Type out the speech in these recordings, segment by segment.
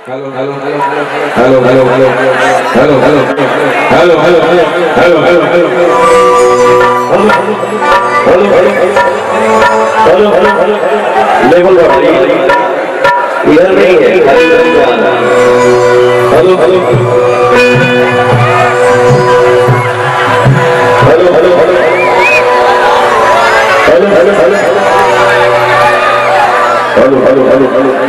Hello, hello, hello, hello, hello, hello, hello, hello, hello, hello, hello, hello, hello, hello, लेवल बढ़ाइए इधर नहीं है hello hello hello hello hello hello hello hello hello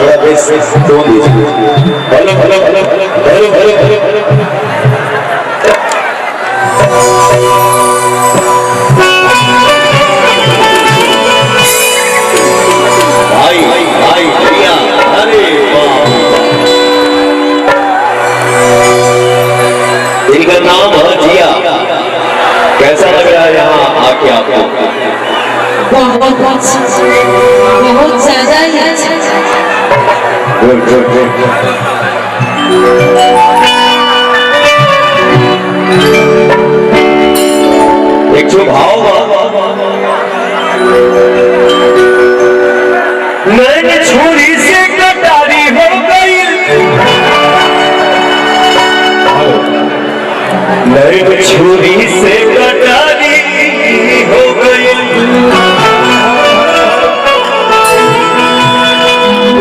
थोड़ा base टोन दीजिए hello hello hello hello hello hello भाई भाई भैया अरे इनका नाम है जिया। कैसा लग रहा है यहाँ आके आपको? बहुत ज्यादा ही अच्छा। एक जो भाव मैंने छुरी से कटारी हो गई, मैंने छुरी से कटारी हो गई,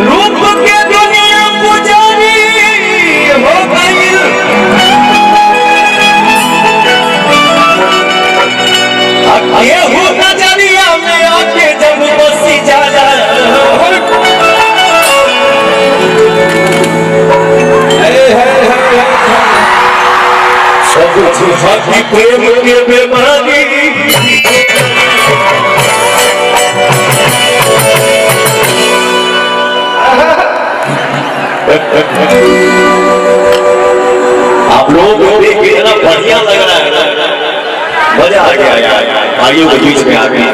रूप के दुनिया पुजारी हो गई, ये हो नजरिया में आके जब बसी जाला सब छुपी प्रेम के बीमारी आप लोगों को देख के इतना बढ़िया लग रहा है ना, मजा आ गया भाइयों के बीच में आ गया।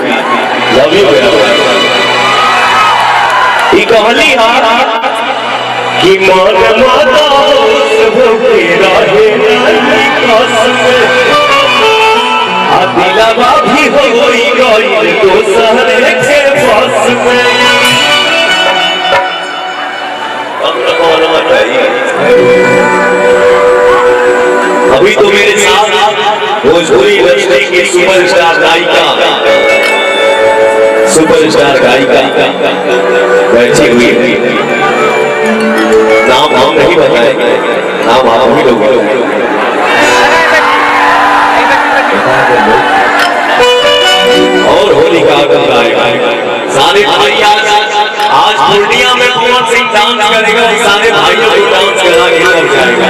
लव यू कहली कि मन माता दिलवा भी हो गई दोसर के बस में। अभी तो मेरे साथ भोजपुरी इंडस्ट्री की सुपरस्टार गायिका बैठी हुई है। नाम हम नहीं बताएंगे, नाम आप ही लोग और होली का सारे भाई आज पूर्णिया में पवन सिंह डांस करेगा, सारे भाइयों को डांस करा के लग जाएगा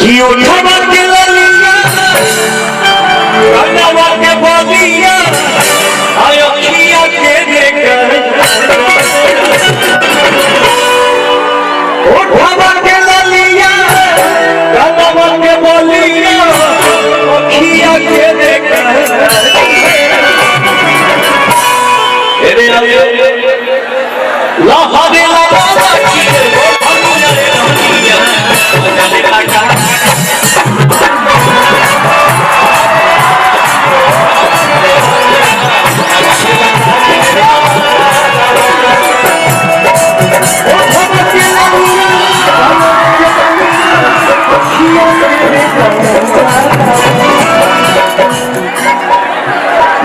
कि उठवा के ललिया कन्नवा के बोलिया आयो किया के देकर उठवा के ललिया कन्नवा के बोलिया किया के देकर अरे ला हरे ला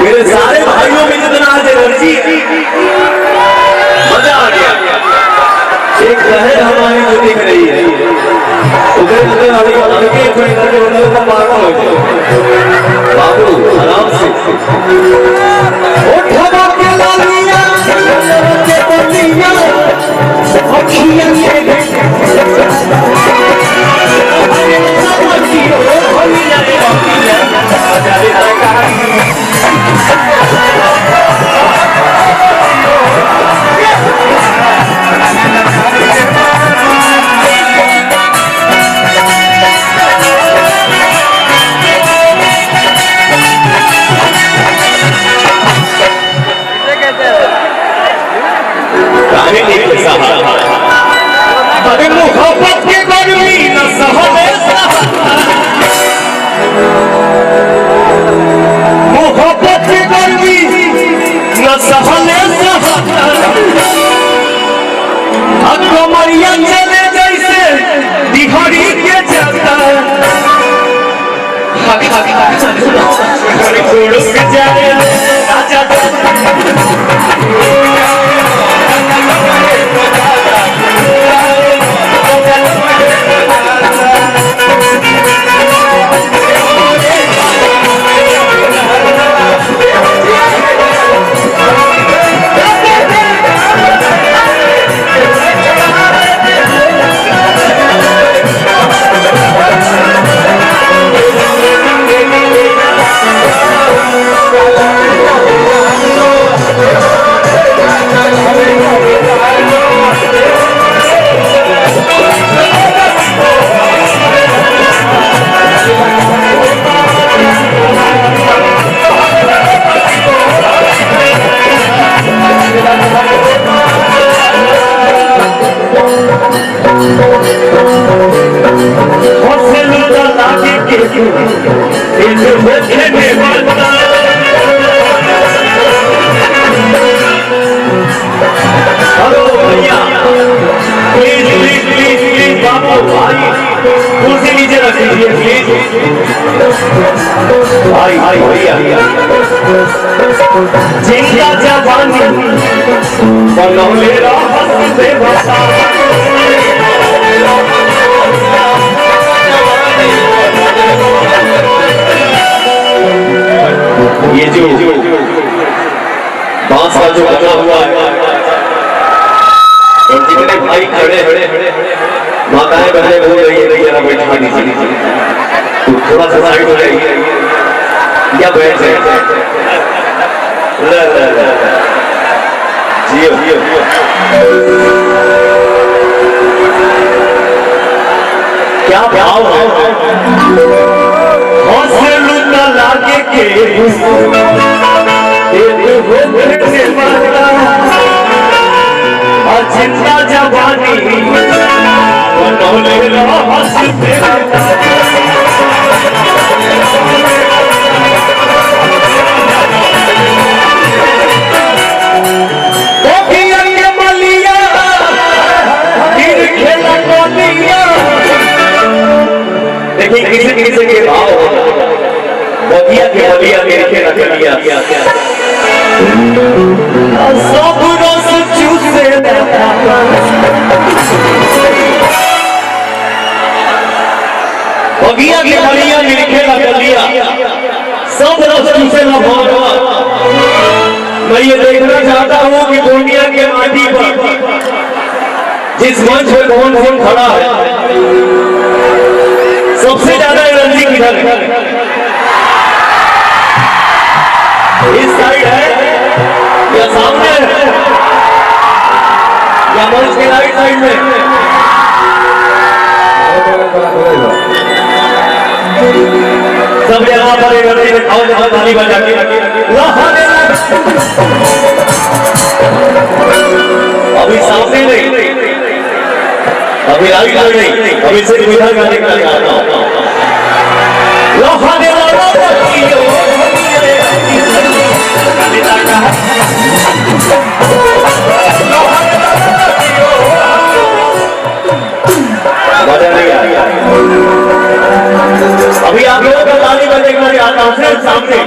मेरे सारे भाइयों में जितना आज एनर्जी मजा आ गया। एक लहर हमारी जो दिख रही है उधर उधर हल्के थोड़ी पागल हो जाए। बाबू आराम से उठवा के लालिया के बोलिया अखियां के मोहब्बत के गर्मी न सहले जिंदा जवानी बनौले रहते बता ये जो बांस का जो लगा हुआ है और जितने भाई खड़े माताएं बहने बोल रही है जरा बैठा दीजिए तो थोड़ा सा साइड हो जाइए या बैठ जाए जियो क्या भाव है हौसलू न लागे के जिंदा जवानी बनौले हंसते देखिए किसी किसी के भाव बगिया के बलिया मेरे के रखलिया सब रोज चूसे बगिया के बलिया मेरे के रखलिया सब रोज चूसे ना भगवा मैं ये देखना चाहता हूँ कि दुनिया के माटी पर जिस मंच पर कौन कौन खड़ा है सबसे ज्यादा एनर्जी किधर है इस साइड है या सामने है या मंच के राइट साइड में सब जगह पर एनर्जी दिखाओ जहां ताली बजा के अभी सामने नहीं अभी राइट साइड नहीं अभी सिर्फ इधर गाने का आता हूं अभी आप लोगों का ताली बजने के लिए आता हूं सिर्फ सामने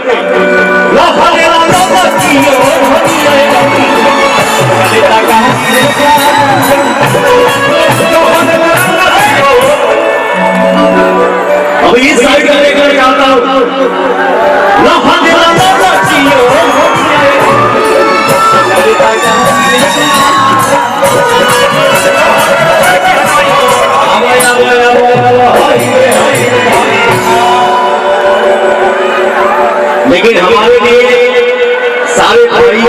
अभी इस साइड का लेकर आता हूं लेकिन हमारे लिए सारे भाई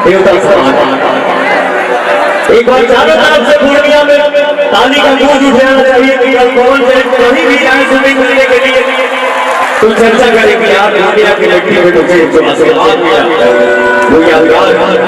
देवता समान एक बार चारों तरफ से पूर्णिया में ताली का गूंज उठाना चाहिए कि हम कौन से कहीं भी जाए सभी मिलने के लिए तो चर्चा करें कि आप इंडिया की लड़की में जो आशीर्वाद मिला वो यादगार है